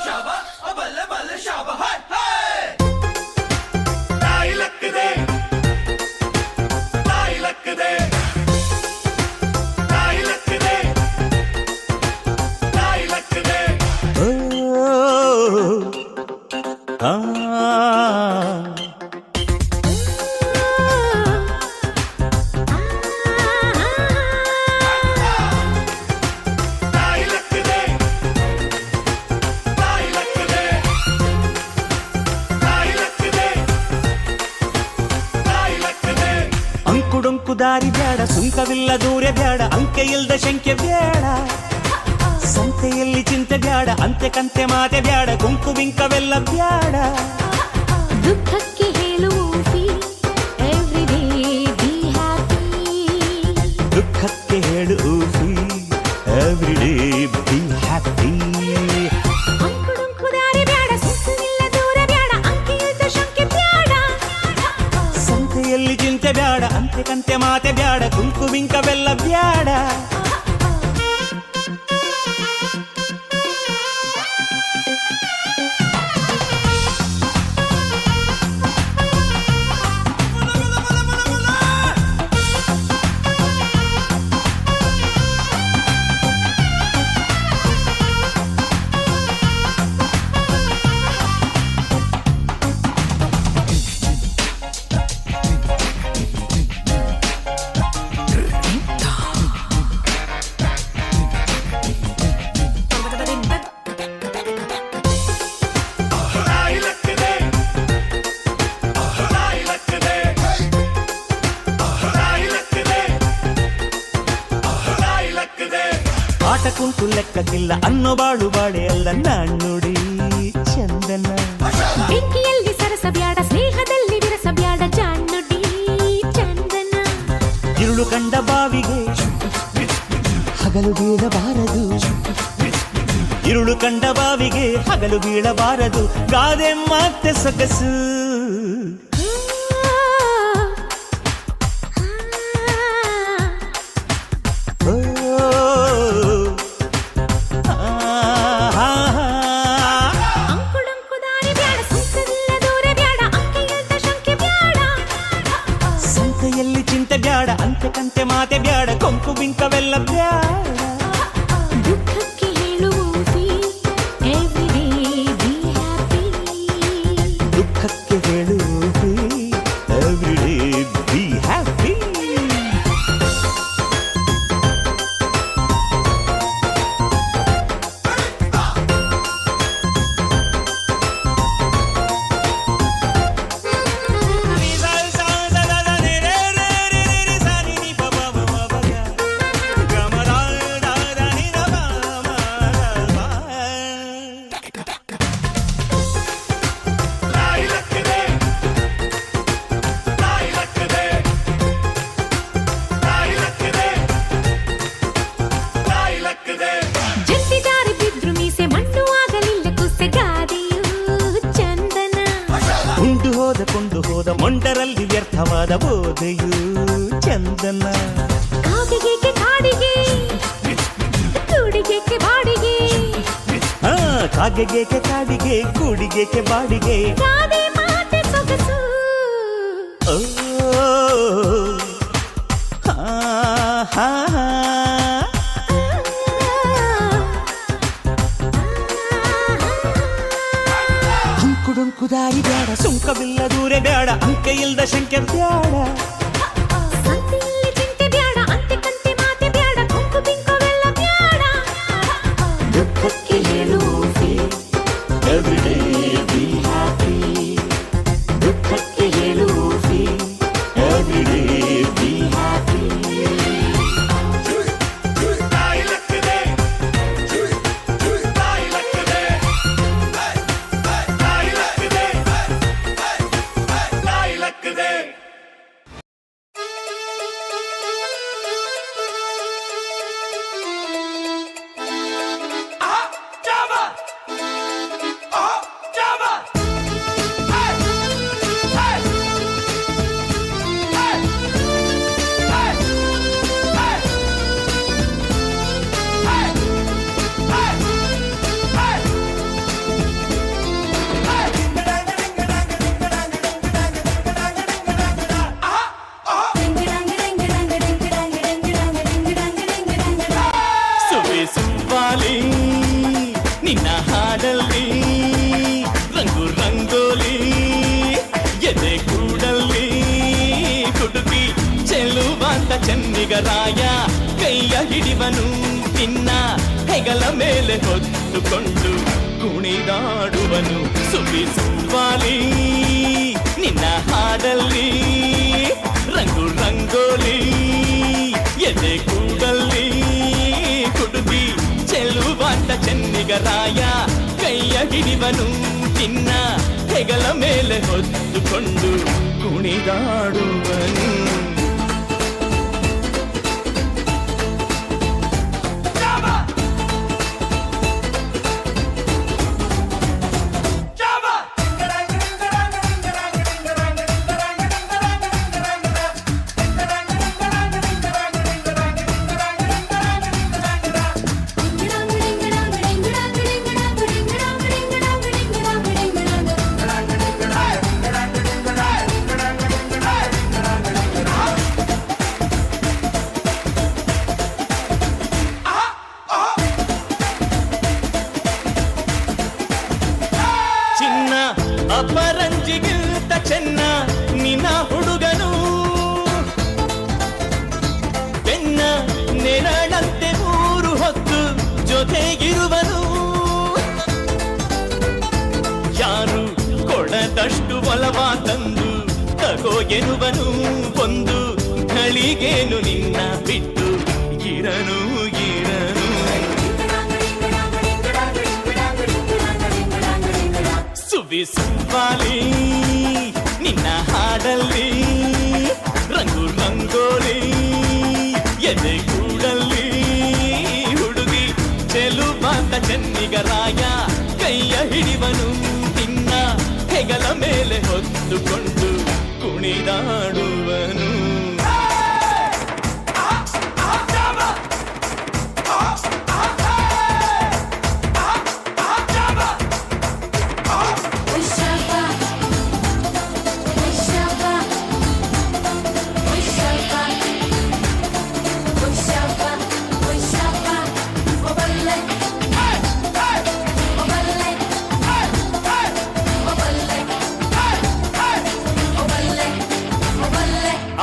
शाबा बल्ले बल्ले शाबा हाय हाय ताई लक दे ताई लक दे ताई लक दे ताई लक दे ಆ ताई लक दे ताई लक दे ताई लक दे ताई लक दे ಅಂಕುಡೊಂಕು ದಾರಿ ಬ್ಯಾಡ, ಸುಂಕವಿಲ್ಲ ದೂರ ಬ್ಯಾಡ, ಅಂಕೆ ಇಲ್ದ ಶಂಕೆ ಬ್ಯಾಡ, ಸಂತೆಯಲ್ಲಿ ಚಿಂತೆ ಬ್ಯಾಡ, ಅಂತೆ ಕಂತೆ ಮಾತೆ ಬ್ಯಾಡ, ಗುಂಕು ಬಿಂಕವೆಲ್ಲ ಬ್ಯಾಡ. ದುಃಖಕ್ಕೆ ಹೇಳುವುದಿ ಎವ್ರಿಡೇ ಬಿ ಹ್ಯಾಪಿ. ದುಃಖಕ್ಕೆ ಹೇಳು ಎವ್ರಿಡೇ ಬಿ ಹ್ಯಾಪಿ. ಅಂಕುಡೊಂಕು ದಾರಿ ಬ್ಯಾಡ, ಸುಖವಿಲ್ಲ ದೂರ ಬ್ಯಾಡ, ಅಂಕೆ ಇಲ್ದ ಶಂಕೆ ಬ್ಯಾಡ. ಸಂತೆಯಲ್ಲಿ ಚಿಂತೆ ಬ್ಯಾಡ, ಅಂತೆ ಕಂತೆ ಮಾತೆ ಬ್ಯಾಡ, ಗುಂಕು ಬಿಂಕವೆಲ್ಲ ಬ್ಯಾಡ. ताई लक दे ताई लक दे ताई लक दे ताई लक दे ಆಟ ಕುಂಟು ಲೆಕ್ಕಕ್ಕಿಲ್ಲ ಅನ್ನೋ ಬಾಳು ಬಾಳೆ ಅಲ್ಲ ನಾಣ್ಣುಡಿ ಚಂದನ. ಬೆಂಕಿಯಲ್ಲಿ ಸರಸ ಬ್ಯಾಡ, ಸ್ನೇಹದಲ್ಲಿ ವಿರಸ ಬ್ಯಾಡ, ಜಾಣ್ಣುಡಿ ಚಂದನ. ഇരുಳು ಕಂಡ ಬಾವಿಗೆ ಹಗಲು ಬೀಳಬಾರದು, ഇരുಳು ಕಂಡ ಬಾವಿಗೆ ಹಗಲು ಬೀಳಬಾರದು, ಗಾದೆ ಮತ್ತೆ ಸೊಗಸು. ಓ, ಆ, ಆ, ಆ. ಅಂಕುಡೊಂಕು ದಾರಿ ಬ್ಯಾಡ, ಸುಖವಿಲ್ಲ ದೂರ ಬ್ಯಾಡ, ಅಂಕೆ ಇಲ್ದ ಶಂಕೆ ಬ್ಯಾಡ. ಸಂತೆಯಲ್ಲಿ ಚಿಂತೆ ಬ್ಯಾಡ, ಅಂತೆ ಕಂತೆ ಮಾತೆ ಬ್ಯಾಡ, ಕೊಂಕು ಬಿಂಕವೆಲ್ಲ ಬ್ಯಾಡ. ದುಃಖಕ್ಕೆ ಹೇಳುವುದಿ ಎವ್ರಿಡೇ ಬಿ ಹ್ಯಾಪಿ. ದುಃಖಕ್ಕೆ ಹೇಳು ಎವ್ರಿಡೇ ಬಿ ಹ್ಯಾಪಿ. ताई लक दे ताई लक दे ताई लक दे ताई लक दे ಜಂಟಿ ದಾರಿ ಬಿದ್ರು ಮೀಸೆ ಮಣ್ಣು ಆಗಲಿಲ್ಲ ಕುಸೆ, ಗಾದೆಯು ಚಂದನ. ಉಂಡು ಹೋದ ಕೊಂಡು ಹೋದ ಮೊಂಡರಲ್ಲಿ ವ್ಯರ್ಥವಾದ ಬೋಧೆಯು ಚಂದನ. ಕಾಗೆಗೇಕೆ ಕಾಡಿಗೆ, ಕೂಡಿಗೇಕೆ ಬಾಡಿಗೆ, ಆ, ಕಾಗೆಗೇಕೆ ಕಾಡಿಗೆ, ಕೂಡಿಗೇಕೆ ಬಾಡಿಗೆ. ಗಾದೆ ಮಾತೆ ಸೊಗಸು. ಓ, ಆ, ಆ, ಆ. ಅಂಕುಡೊಂಕು ದಾರಿ ಬ್ಯಾಡ, ಸುಂಕವಿಲ್ಲ ದೂರ ಬ್ಯಾಡ, ಅಂಕೆ ಇಲ್ದ ಶಂಕೆ ಬ್ಯಾಡ. ನಿನ್ನ ಹಾಡಲ್ಲಿ ರಂಗು ರಂಗೋಲಿ ಎದೆ ಕೂಡಲ್ಲಿ ಹುಡುಗಿ ಚೆಲುವಾಂತ ಚೆನ್ನಿಗರಾಯ ಕೈಯ ಹಿಡಿವನು ನಿನ್ನ ಹೆಗಲ ಮೇಲೆ ಹೊತ್ತುಕೊಂಡು ಕುಣಿದಾಡುವನು ಸುವಾಲಿ ನಿನ್ನ ಹಾಡಲ್ಲಿ ರಂಗು ರಂಗೋಲಿ ಎದೆ ಕೂಡಲ್ಲಿ ಹುಡುಗಿ ಚೆಲುವಾಂತ ಚೆನ್ನಿಗರಾಯ ಕೈಯ ಹಿಡಿವನು ನಿನ್ನ ಹೆಗಲ ಮೇಲೆ ಹೊತ್ತುಕೊಂಡು ಕುಣಿದಾಡುವನು ಅಪರಂಜಿಗಿಂತ ಚೆನ್ನ ನಿನ್ನ ಹುಡುಗನು ಬೆನ್ನ ನೆರಳಂತೆ ಮೂರು ಹೊತ್ತು ಜೊತೆಗಿರುವನು ಯಾರು ಕೊಡದಷ್ಟು ಒಲವ ತಂದು ತಗೋ ಎನ್ನುವನು ಒಂದು ಘಳಿಗೇನು ನಿನ್ನ ಬಿಟ್ಟು ಇರನು ಇರನು ಸುವಾಲಿ ನಿನ್ನ ಹಾಡಲ್ಲಿ ರಂಗು ರಂಗೋಲಿ ಎದೆ ಕೂಡಲ್ಲಿ ಹುಡುಗಿ ಚೆಲುವಾಂತ ಚೆನ್ನಿಗರಾಯ ಕೈಯ ಹಿಡಿವನು ನಿನ್ನ ಹೆಗಲ ಮೇಲೆ ಹೊತ್ತುಕೊಂಡು ಕುಣಿದಾಡುವನು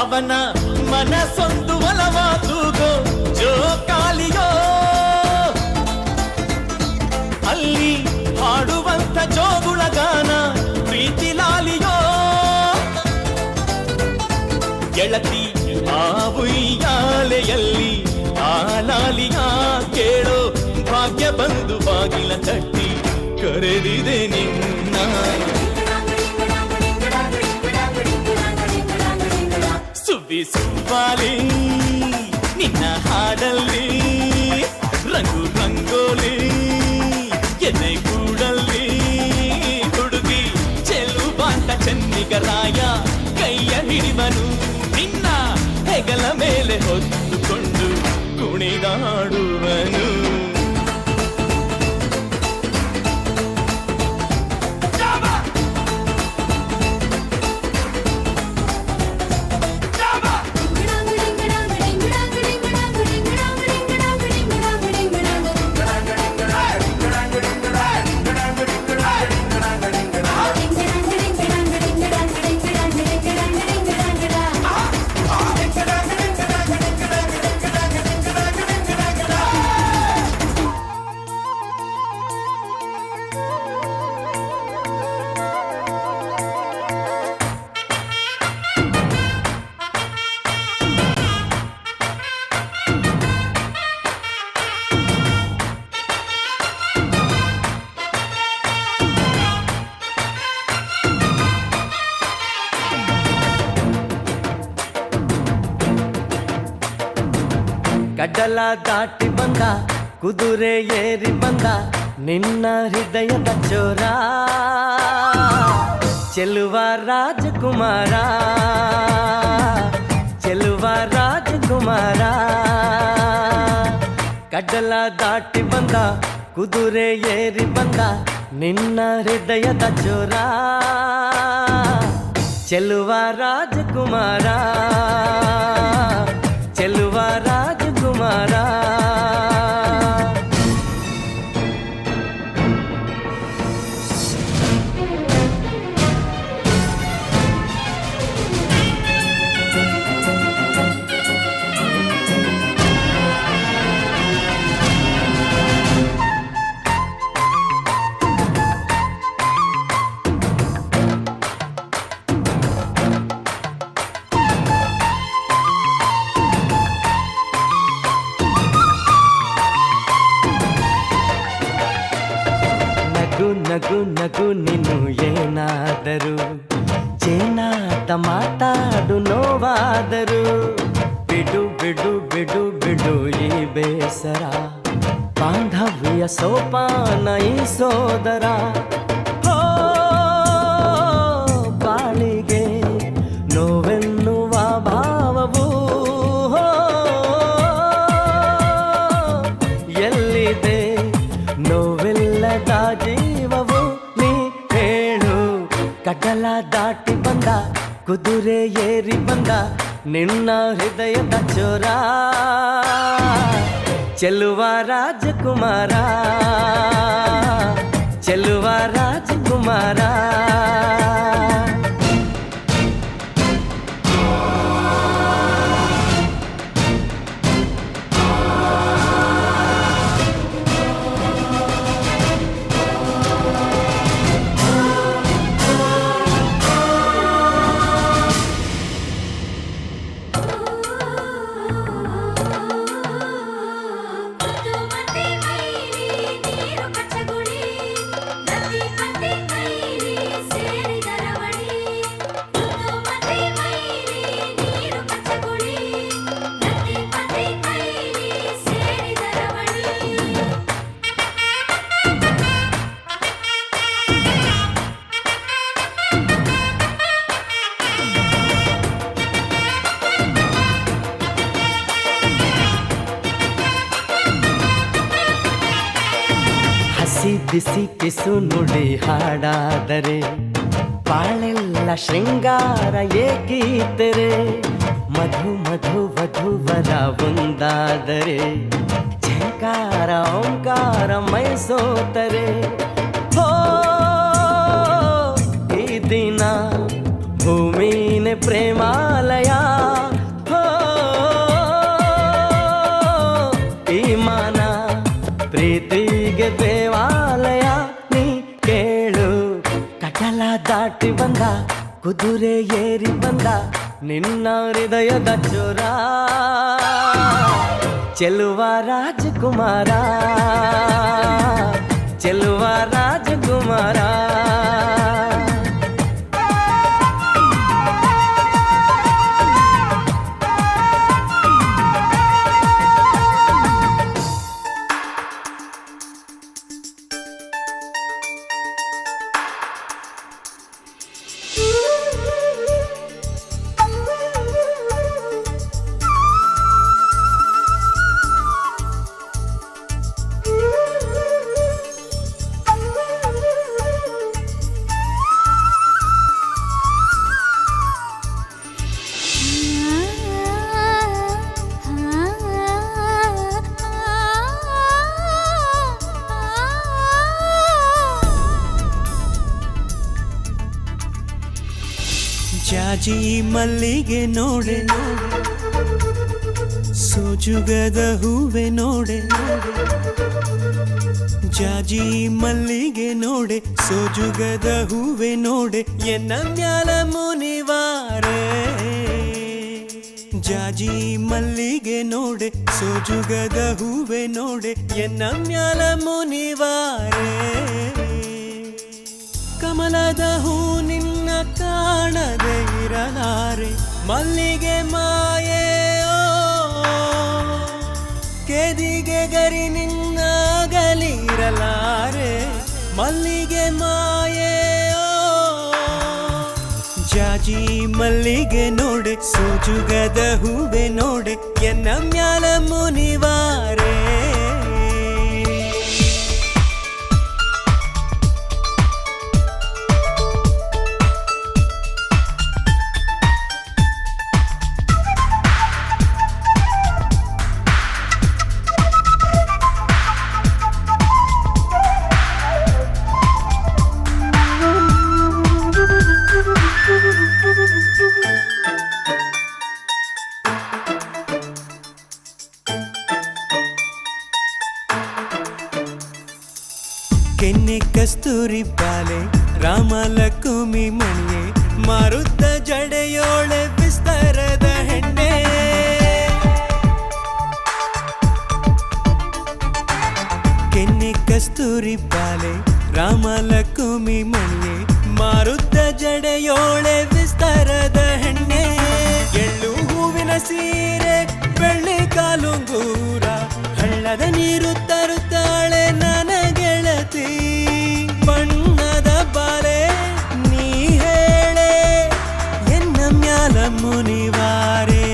ಅವನ ಮನಸ್ಸೊಂದು ಒಲವ ತೂಗೋ ಜೋಕಾಲಿಯೋ ಅಲ್ಲಿ ಹಾಡುವಂತ ಜೋಗುಳ ಗಾನ ಪ್ರೀತಿ ಲಾಲಿಯೋ ಗೆಳತಿ ಆ ಉಯ್ಯಾಲೆಯಲ್ಲಿ ಆ ಲಾಲಿಯ ಕೇಳೋ ಭಾಗ್ಯ ಬಂದು ಬಾಗಿಲ ತಟ್ಟಿ ಕರೆದಿದೆ ನಿನ್ನ ಸುವಾಲಿ ನಿನ್ನ ಹಾಡಲ್ಲಿ ರಂಗು ರಂಗೋಲಿ ಎದೆ ಕೂಡಲ್ಲಿ ಹುಡುಗಿ ಚೆಲುವಾಂತ ಚೆನ್ನಿಗರಾಯ ಕೈಯ ಹಿಡಿವನು ನಿನ್ನ ಹೆಗಲ ಮೇಲೆ ಹೊತ್ತುಕೊಂಡು ಕುಣಿದಾಡುವನು ಕಡಲ ದಾಟಿ ಬಂದ ಕುದುರೆ ಏರಿ ಬಂದ ನಿನ್ನ ಹೃದಯದ ಚೋರ ಚೆಲುವ ರಾಜಕುಮಾರ ಚೆಲುವ ರಾಜಕುಮಾರ ಕಡಲ ದಾಟಿ ಬಂದ ಕುದುರೆ ಏರಿ ಬಂದ ನಿನ್ನ ಹೃದಯದ ಚೋರ ಚೆಲುವ ರಾಜಕುಮಾರ ಚೆಲುವ ರಾಜಕುಮಾರ ನಗು ನಗು ನಗು ನೀನು ಏನಾದರೂ ಜೇನಾದ ಮಾತಾಡು ನೋವಾದರು ಬಿಡು ಬಿಡು ಬಿಡು ಬಿಡು ಈ ಬೇಸರ ಬಾಂಧವ್ಯ ಸೋಪಾನ ಈ ಸೋದರ ಹೋ ಬಾಳಿಗೆ ನೋವೆನ್ನುವ ಭಾವವು ಹೋ, ಎಲ್ಲಿದೆ ನೋವಿಲ್ಲದ ಜೀವವು ನೀ ಹೇಳು ಕಡಲ ದಾಟಿ ಬಂದ ಕುದುರೆ ಏರಿ ಬಂದ ನಿನ್ನ ಹೃದಯದ ಚೋರ ಚೆಲುವ ರಾಜಕುಮಾರ ಚೆಲುವ ರಾಜಕುಮಾರ ಮತ್ತೆ ಮೈಲಿ ನೀರು ಕಚ್ಚಗುಳಿ ನದಿ ಮತ್ತೆ ಮೈಲಿ ಸೇರಿದರ ಬಳಿ ಮತ್ತೆ ಮೈಲಿ ನೀರು ಕಚ್ಚಗುಳಿ ನದಿ ಮತ್ತೆ ಮೈಲಿ ಸೇರಿದರ ಬಳಿ ಹಸಿ ಬಿಸಿ ಕಿಸು ನುಡಿ ಹಾಡಾದರೆ ಬಾಳೆಲ್ಲ ಶೃಂಗಾರ ಏಕೀತರೆ ಮಧು ಮಧು ವಧುವರ ಒಂದಾದರೆ ಝಂಕಾರ ಓಂಕಾರ ಮೈಸೋತರೆ ಹೋ ಈ ದಿನ ಭೂಮಿನೇ ಪ್ರೇಮಾಲಯ ಹೋ ಈ ಮಾನ ಪ್ರೀತಿಗೆ ದೇವಾಲಯ ನೀ ಕೇಳು ಕಡಲ ದಾಟಿ ಬಂದ ಕುದುರೆ ಏರಿ ಬಂದ ನಿನ್ನ ಹೃದಯದ ಚೋರ ಚೆಲುವ ರಾಜಕುಮಾರ ಚೆಲುವ ರಾಜಕುಮಾರ ಜಾಜಿ ಮಲ್ಲಿಗೆ ನೋಡೆ ಸೋಜುಗದ ಹೂವೆ ನೋಡೆ ಜಾಜಿ ಮಲ್ಲಿಗೆ ನೋಡೆ ಸೋಜುಗದ ಹೂವೆ ನೋಡೆ ಎನ್ನ ಮ್ಯಾಲ ಮುನಿವಾರೆ ಜಾಜಿ ಮಲ್ಲಿಗೆ ನೋಡೆ ಸೋಜುಗದ ಹೂವೆ ನೋಡೆ ಎನ್ನ ಮ್ಯಾಲ ಮುನಿವಾರೆ ಕಮಲದ ಹೂ ನಿನ್ನ ಕಾಣದೆ ಇರಲಾರೆ ಮಲ್ಲಿಗೆ ಮಾಯೆ ಕೆದಿಗೆ ಗರಿ ನಿನ್ನ ಗಲಿರಲಾರೆ ಮಲ್ಲಿಗೆ ಮಾಯೆ ಜಾಜಿ ಮಲ್ಲಿಗೆ ನೋಡೆ ಸೋಜುಗದ ಹೂವೆ ನೋಡೆ ಎನ್ನ ಮ್ಯಾಲ ಮುನಿವಾರೆ ಕೆನ್ನೆ ಕಸ್ತೂರಿ ಬಾಲೆ ರಾಮಲಕ್ಷ್ಮಿ ಮಣಿಯೇ ಮಾರುತ್ತ ಜಡೆಯೋಳೆ ವಿಸ್ತಾರದ ಹೆಣ್ಣೆ ಕೆನ್ನೆ ಕಸ್ತೂರಿ ಬಾಲೆ ರಾಮಲಕ್ಷ್ಮಿ ಮಣ್ಣೆ ಮಾರುತ್ತ ಜಡೆಯೋಳೆ ವಿಸ್ತಾರದ ಹೆಣ್ಣೆ ಎಳ್ಳು ಹೂವಿನ ಸೀರೆ ಬೆಳ್ಳಿ ಕಾಲುಂಗೂರ ಹಳ್ಳದ ನೀರು ತರುತ್ತಾಳೆ ನನ್ನ ಗೆಳತಿ ಬಣ್ಣದ ಬಾಲೆ ನೀ ಹೇಳೆ ಎನ್ನ ಮ್ಯಾಲ ಮುನಿವಾರೆ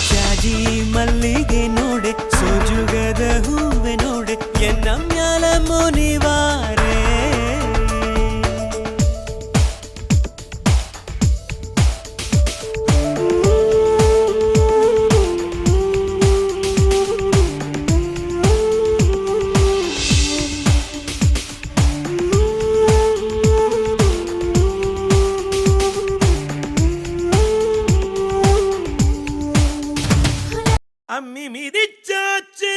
ಜಾಜಿ ಮಲ್ಲಿಗೆ ನೋಡೆ ಸೋಜುಗದ ಹೂವೆ ನೋಡೆ ಎನ್ನ ಮ್ಯಾಲ ಮುನಿವಾರೆ അമ്മി മിതിച്ചാച്ച്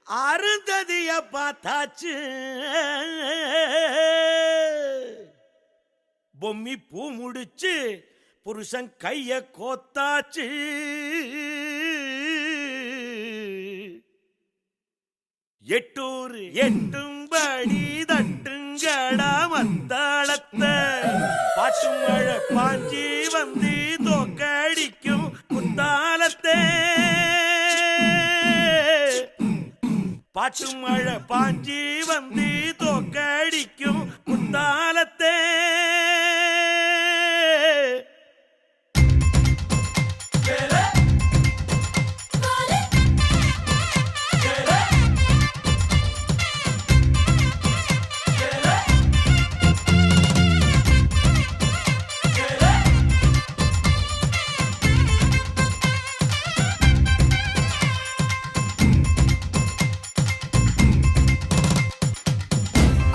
അരുന്ധതിയ പാത്താച്ച് பொம்மி பூ முடிச்சு புருஷன் கைய கோத்தாச்சு எட்டூர் எட்டும்படி தட்டுங்கடா மத்தாளத்தை பாட்டு மழை பாஞ்சி வந்து தோக்கடிக்கும் குத்தாலத்தே பாட்டு மழை பாஞ்சி வந்து தோக்கடிக்கும் குத்தாலத்தே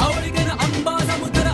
ಅವರಿಗನ ಅಂಬಾ ಸಮುದ್ರ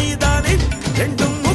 நீதானே ரெண்டும்